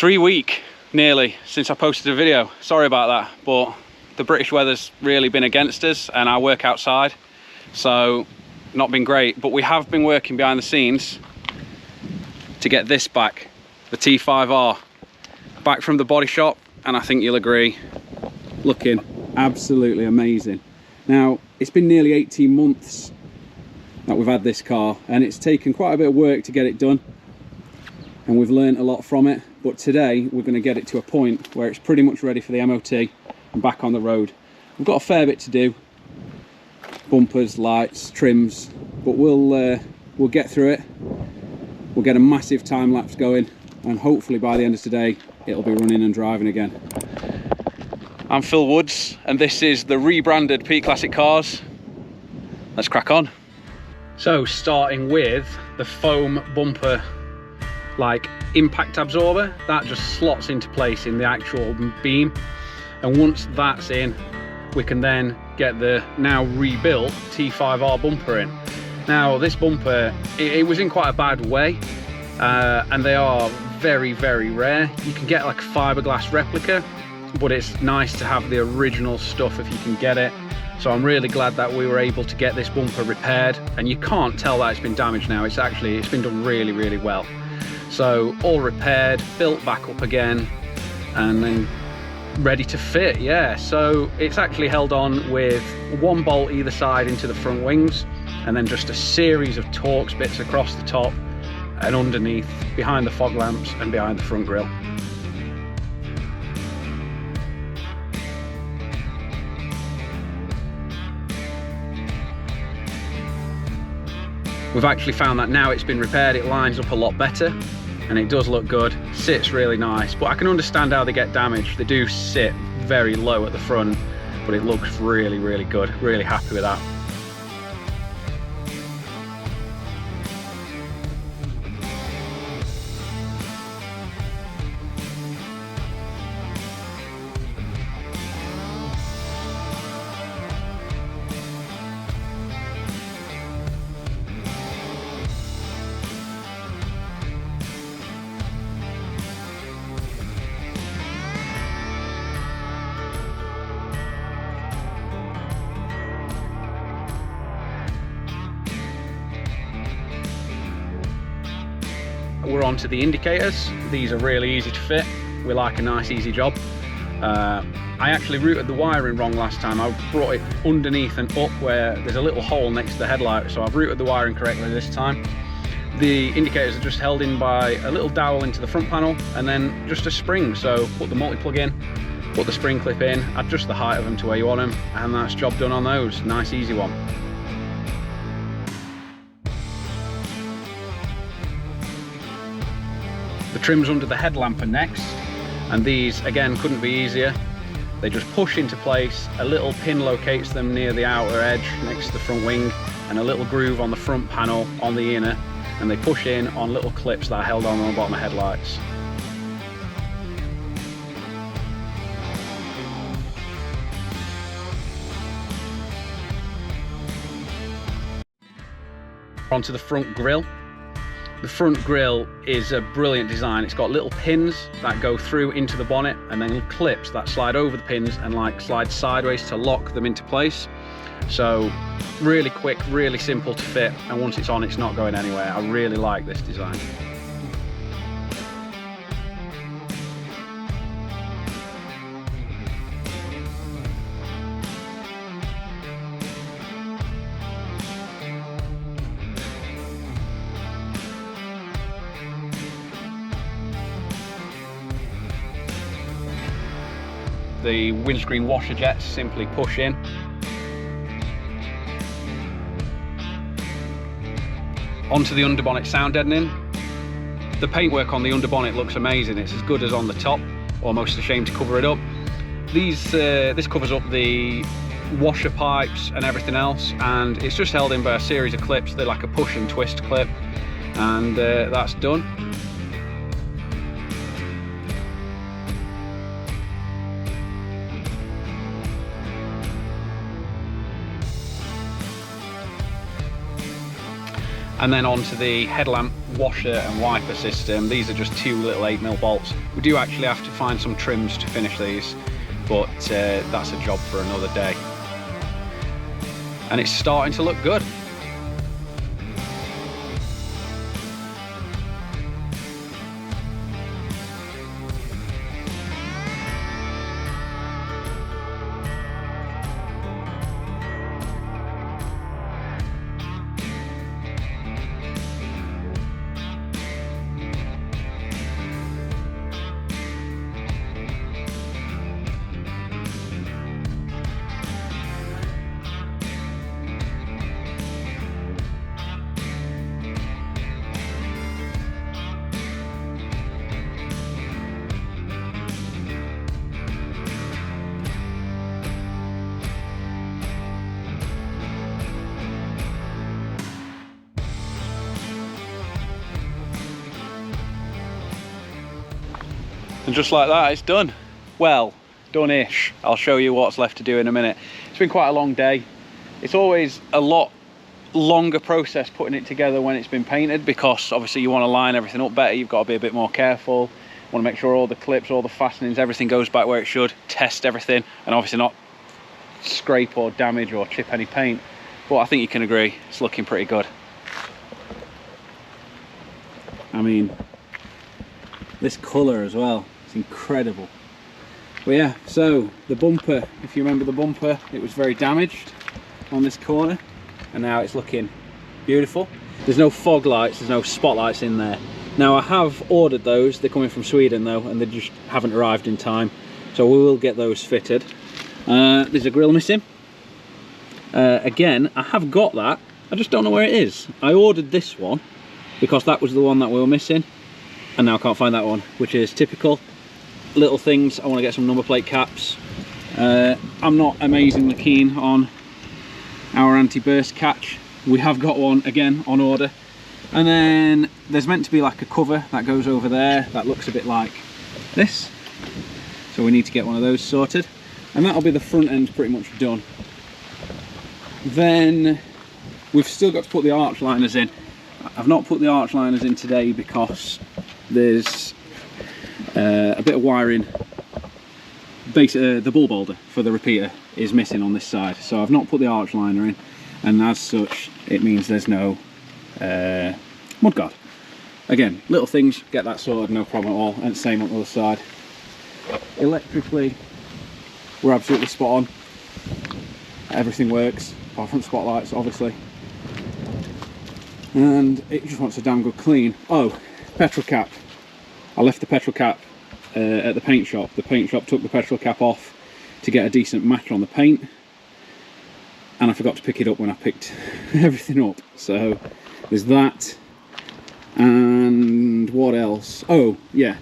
3 weeks nearly since I posted a video. Sorry about that, but the British weather's really been against us and I work outside, so not been great. But we have been working behind the scenes to get this back, the T-5R, back from the body shop, and I think you'll agree, looking absolutely amazing. Now, it's been nearly 18 months that we've had this car, and it's taken quite a bit of work to get it done, and we've learned a lot from it. But today we're going to get it to a point where it's pretty much ready for the MOT and back on the road. We've got a fair bit to do, bumpers, lights, trims, but we'll get through it. We'll get a massive time lapse going, and hopefully by the end of today it'll be running and driving again. I'm Phil Woods, and this is the rebranded Peak Classic Cars. Let's crack on. So, starting with the foam bumper like impact absorber, that just slots into place in the actual beam, and once that's in, we can then get the now rebuilt T-5R bumper in. Now, this bumper, it was in quite a bad way, and they are very, very rare. You can get like a fiberglass replica, but it's nice to have the original stuff if you can get it. So I'm really glad that we were able to get this bumper repaired, and you can't tell that it's been damaged now. It's been done really, really well. So all repaired, built back up again, and then ready to fit. Yeah, so it's actually held on with one bolt either side into the front wings, and then just a series of Torx bits across the top and underneath, behind the fog lamps and behind the front grille. We've actually found that now it's been repaired, it lines up a lot better, and it does look good, sits really nice. But I can understand how they get damaged. They do sit very low at the front, but it looks really, really good. Really happy with that. We're on to the indicators. These are really easy to fit. We like a nice easy job. I actually routed the wiring wrong last time. I brought it underneath and up where there's a little hole next to the headlight, so I've routed the wiring correctly this time. The indicators are just held in by a little dowel into the front panel and then just a spring. So put the multi-plug in, put the spring clip in, adjust the height of them to where you want them, and that's job done on those. Nice easy one. The trims under the headlamp are next, and these again couldn't be easier. They just push into place, a little pin locates them near the outer edge next to the front wing, and a little groove on the front panel on the inner, and they push in on little clips that are held on the bottom of headlights. Onto the front grille. The front grille is a brilliant design. It's got little pins that go through into the bonnet, and then clips that slide over the pins and like slide sideways to lock them into place. So really quick, really simple to fit, and once it's on, it's not going anywhere. I really like this design. The windscreen washer jets simply push in. Onto the underbonnet sound deadening. The paintwork on the underbonnet looks amazing. It's as good as on the top, almost ashamed to cover it up. This covers up the washer pipes and everything else, and it's just held in by a series of clips. They're like a push and twist clip, and that's done. And then onto the headlamp washer and wiper system. These are just 2 little 8mm bolts. We do actually have to find some trims to finish these, but that's a job for another day. And it's starting to look good. And just like that, it's done. Well, done-ish. I'll show you what's left to do in a minute. It's been quite a long day. It's always a lot longer process putting it together when it's been painted, because obviously you want to line everything up better. You've got to be a bit more careful. You want to make sure all the clips, all the fastenings, everything goes back where it should. Test everything, and obviously not scrape or damage or chip any paint. But I think you can agree, it's looking pretty good. I mean, this colour as well, it's incredible. But yeah, so the bumper, if you remember the bumper, it was very damaged on this corner, and now it's looking beautiful. There's no fog lights, there's no spotlights in there. Now I have ordered those, they're coming from Sweden though, and they just haven't arrived in time, so we will get those fitted. There's a grille missing. Again, I have got that, I just don't know where it is. I ordered this one because that was the one that we were missing, and now I can't find that one, which is typical. Little things, I want to get some number plate caps. I'm not amazingly keen on our anti-burst catch. We have got one again on order, and then there's meant to be like a cover that goes over there that looks a bit like this, so we need to get one of those sorted, and that'll be the front end pretty much done. Then we've still got to put the arch liners in. I've not put the arch liners in today because there's a bit of wiring. Basically, the bulb holder for the repeater is missing on this side, so I've not put the arch liner in, and as such it means there's no mudguard. Again, little things, get that sorted, no problem at all, and same on the other side. Electrically, we're absolutely spot on. Everything works, apart from spotlights obviously, and it just wants a damn good clean. Oh, petrol cap. I left the petrol cap at the paint shop. The paint shop took the petrol cap off to get a decent match on the paint, and I forgot to pick it up when I picked everything up. So there's that. And what else? Oh yeah,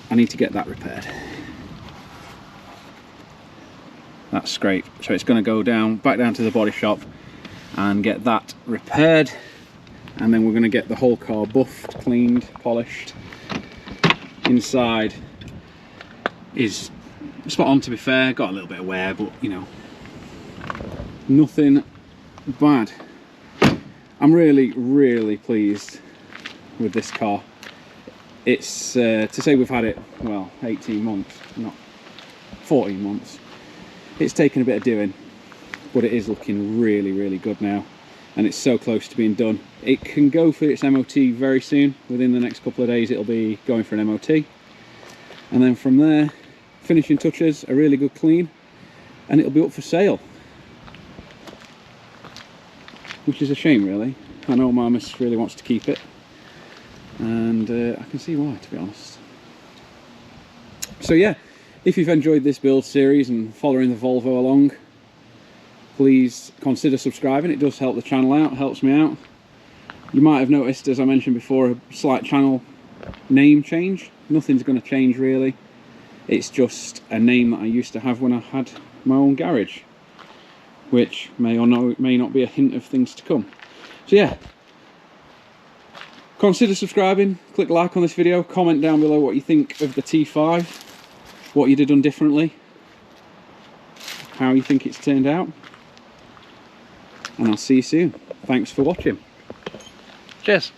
I need to get that repaired. That's great. So it's going to go back down to the body shop and get that repaired, and then we're going to get the whole car buffed, cleaned, polished. Inside is spot on, to be fair. Got a little bit of wear, but you know, nothing bad. I'm really pleased with this car. It's to say we've had it, well, 18 months, not 14 months. It's taken a bit of doing, but it is looking really good now, and it's so close to being done. It can go for its MOT very soon. Within the next couple of days it'll be going for an MOT, and then from there, finishing touches, a really good clean, and it'll be up for sale, which is a shame really. I know my miss really wants to keep it, and I can see why, to be honest. So yeah, if you've enjoyed this build series and following the Volvo along, please consider subscribing. It does help the channel out, helps me out. You might have noticed, as I mentioned before, a slight channel name change. Nothing's going to change really. It's just a name that I used to have when I had my own garage, which may or may not be a hint of things to come. So yeah, consider subscribing, click like on this video, comment down below what you think of the T5, what you'd have done differently, how you think it's turned out, and I'll see you soon. thanks for watching. Cheers.